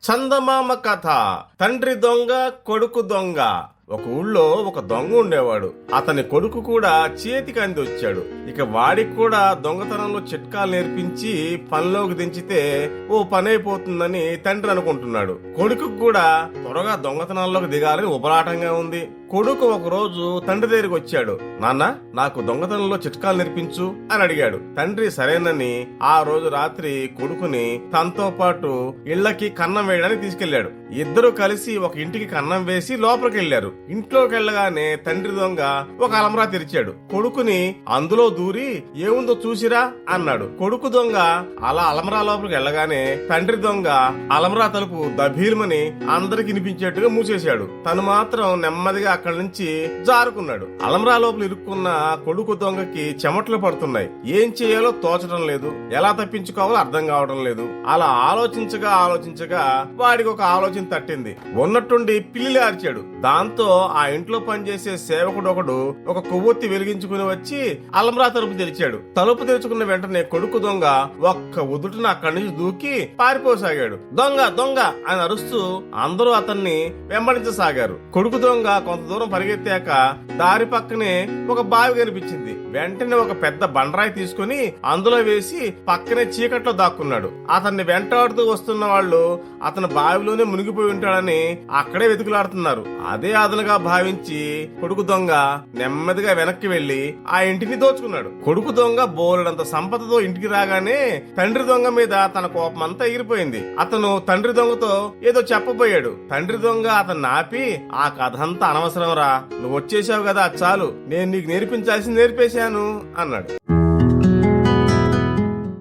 చందమామ కథ. తండ్రి దొంగ, కొడుకు దొంగ. ఒక ఊళ్ళో ఒక దొంగ ఉండేవాడు. అతని కొడుకు కూడా చేతికి అంది వచ్చాడు. ఇక వాడికి కూడా దొంగతనంలో చిట్కాలు నేర్పించి పనిలోకి దించితే ఓ పని అయిపోతుందని తండ్రి అనుకుంటున్నాడు. కొడుకు కూడా త్వరగా దొంగతనాల్లోకి దిగాలని ఉపరాటంగా ఉంది. కొడుకు ఒక రోజు తండ్రి దగ్గరికి వచ్చాడు. నాన్న, నాకు దొంగతనంలో చిట్కాలు నేర్పించు అని అడిగాడు. తండ్రి సరేనని ఆ రోజు రాత్రి కొడుకుని తనతో పాటు ఇళ్లకి కన్నం వేయడానికి తీసుకెళ్లాడు. ఇద్దరు కలిసి ఒక ఇంటికి కన్నం వేసి లోపలికి వెళ్లారు. ఇంట్లోకి వెళ్లగానే తండ్రి దొంగ ఒక అలమరా తెరిచాడు. కొడుకుని అందులో దూరి ఏముందో చూసిరా అన్నాడు. కొడుకు దొంగ అలా అలమరా లోపలికి వెళ్లగానే తండ్రి దొంగ అలమరా తలుపు దభీల్మని అందరికి వినిపించేట్టుగా మూసేశాడు. తను మాత్రం నెమ్మదిగా అక్కడి నుంచి జారుకున్నాడు. అలమరా లోపల ఇరుక్కున్న కొడుకు దొంగకి చెమట్లు పడుతున్నాయి. ఏం చేయాలో తోచడం లేదు, ఎలా తప్పించుకోవాలో అర్థం కావడం లేదు. అలా ఆలోచించగా వాడికి ఒక ఆలోచన తట్టింది. ఉన్నట్టుండి పిల్లి అరిచాడు. దాంతో ఆ ఇంట్లో పనిచేసే సేవకుడు ఒకడు ఒక కొవ్వొత్తి వెలిగించుకుని వచ్చి అలమరా తలుపు తెరిచాడు. తలుపు తెరుచుకున్న వెంటనే కొడుకు దొంగ ఒక్క ఉదుటిన అక్కడి నుంచి దూకి పారిపోసాగాడు. దొంగ దొంగ అని అరుస్తూ అందరూ అతన్ని వెంబడించసాగారు. కొడుకు దొంగ కొంత దూరం పరిగెత్తాక దారి పక్కనే ఒక బావి కనిపించింది. వెంటనే ఒక పెద్ద బండరాయి తీసుకుని అందులో వేసి పక్కనే చీకట్లో దాక్కున్నాడు. అతన్ని వెంటాడుతూ వస్తున్న వాళ్ళు అతను బావిలోనే మునిగిపోయి ఉంటాడని అక్కడే వెతుకులాడుతున్నారు. అదే అదనుగా భావించి కొడుకు దొంగ నెమ్మదిగా వెనక్కి వెళ్లి ఆ ఇంటిని దోచుకున్నాడు. కొడుకు దొంగ బోలెడంత సంపదతో ఇంటికి రాగానే తండ్రి దొంగ మీద తన కోపమంతా ఎగిరిపోయింది. అతను తండ్రి దొంగతో ఏదో చెప్పబోయాడు. తండ్రి దొంగ అతన్ని ఆపి, ఆ కథంతా అనవసరం రా, నువ్వు వచ్చేసావు కదా చాలు, నేను నీకు నేర్పించాల్సింది నేర్పేశాను అన్నాడు.